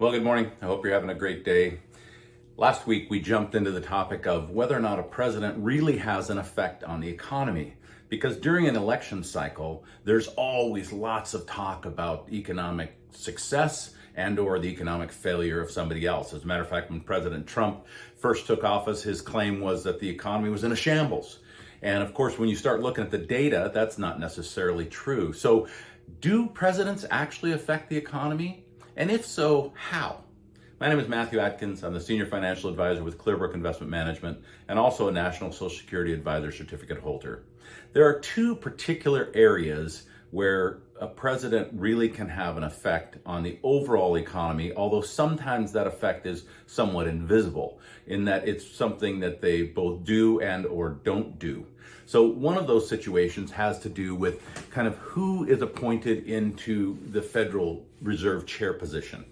Well, good morning. I hope you're having a great day. Last week, we jumped into the topic of whether or not a president really has an effect on the economy. Because during an election cycle, there's always lots of talk about economic success and or the economic failure of somebody else. As a matter of fact, when President Trump first took office, his claim was that the economy was in a shambles. And of course, when you start looking at the data, that's not necessarily true. So do presidents actually affect the economy? And if so, how? My name is Matthew Atkins. I'm the Senior Financial Advisor with Clearbrook Investment Management and also a National Social Security Advisor certificate holder. There are two particular areas where a president really can have an effect on the overall economy, although sometimes that effect is somewhat invisible in that it's something that they both do and or don't do. So one of those situations has to do with kind of who is appointed into the Federal Reserve chair position.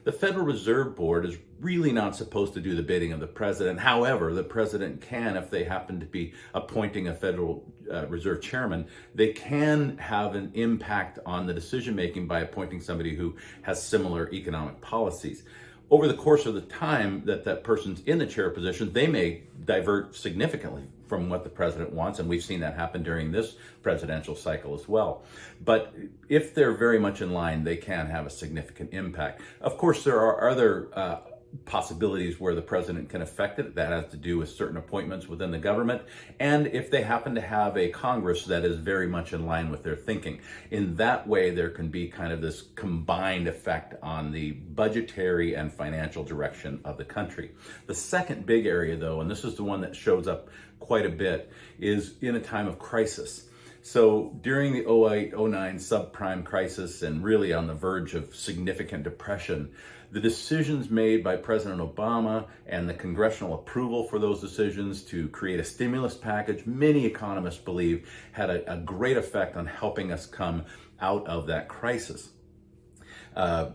The Federal Reserve Board is really not supposed to do the bidding of the president. However, the president can, if they happen to be appointing a Federal Reserve chairman, they can have an impact on the decision making by appointing somebody who has similar economic policies. Over the course of the time that that person's in the chair position, they may divert significantly from what the president wants, and we've seen that happen during this presidential cycle as well. But if they're very much in line, they can have a significant impact. Of course, there are other possibilities where the president can affect it. That has to do with certain appointments within the government, and if they happen to have a Congress that is very much in line with their thinking. In that way, there can be kind of this combined effect on the budgetary and financial direction of the country. The second big area, though, and this is the one that shows up quite a bit, is in a time of crisis. So during the 08-09 subprime crisis and really on the verge of significant depression, the decisions made by President Obama and the congressional approval for those decisions to create a stimulus package, many economists believe had a great effect on helping us come out of that crisis.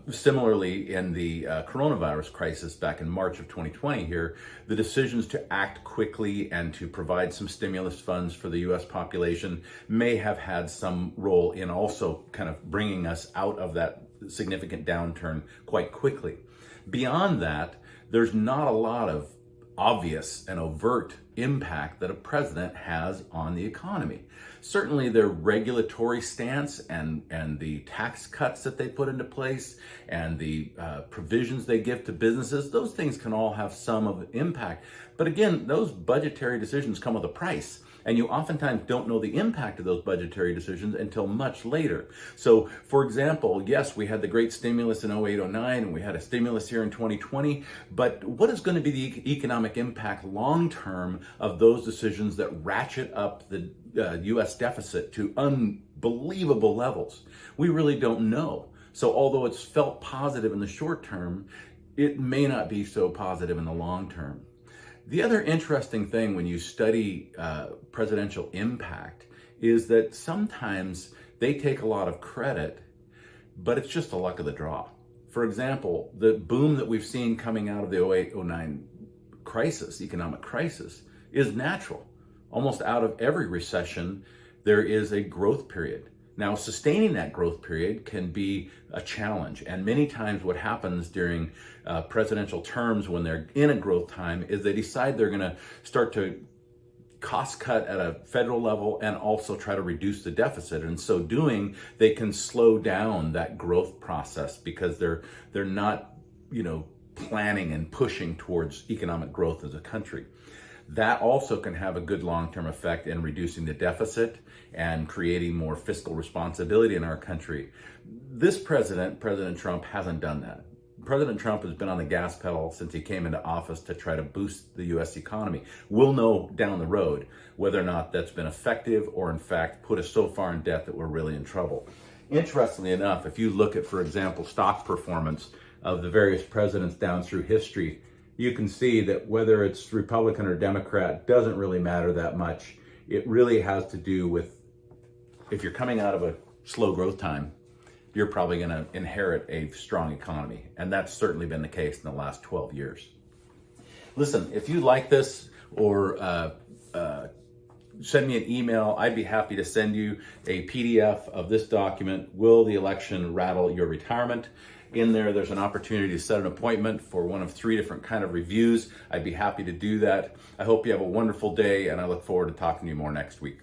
Similarly, in the coronavirus crisis back in March of 2020 here, the decisions to act quickly and to provide some stimulus funds for the U.S. population may have had some role in also kind of bringing us out of that significant downturn quite quickly. Beyond that, there's not a lot of obvious and overt impact that a president has on the economy. Certainly their regulatory stance and the tax cuts that they put into place and the provisions they give to businesses, those things can all have some of impact. But again, those budgetary decisions come with a price. And you oftentimes don't know the impact of those budgetary decisions until much later. So, for example, yes, we had the great stimulus in 08-09 and we had a stimulus here in 2020, but what is going to be the economic impact long term of those decisions that ratchet up the U.S. deficit to unbelievable levels? We really don't know. So although it's felt positive in the short term, it may not be so positive in the long term. The other interesting thing when you study presidential impact is that sometimes they take a lot of credit, but it's just the luck of the draw. For example, the boom that we've seen coming out of the 08-09 crisis, economic crisis, is natural. Almost out of every recession, there is a growth period. Now, sustaining that growth period can be a challenge. And many times what happens during presidential terms when they're in a growth time is they decide they're going to start to cost cut at a federal level and also try to reduce the deficit. And so doing, they can slow down that growth process because they're not, planning and pushing towards economic growth as a country. That also can have a good long-term effect in reducing the deficit and creating more fiscal responsibility in our country. This President Trump, hasn't done that. President Trump has been on the gas pedal since he came into office to try to boost the U.S. economy. We'll know down the road whether or not that's been effective or, in fact, put us so far in debt that we're really in trouble. Interestingly enough, if you look at, for example, stock performance of the various presidents down through history, you can see that whether it's Republican or Democrat doesn't really matter that much. It really has to do with if you're coming out of a slow growth time, you're probably going to inherit a strong economy. And that's certainly been the case in the last 12 years. Listen, if you like this or send me an email, I'd be happy to send you a PDF of this document, Will the Election Rattle Your Retirement? In there, there's an opportunity to set an appointment for one of 3 different kind of reviews. I'd be happy to do that. I hope you have a wonderful day, and I look forward to talking to you more next week.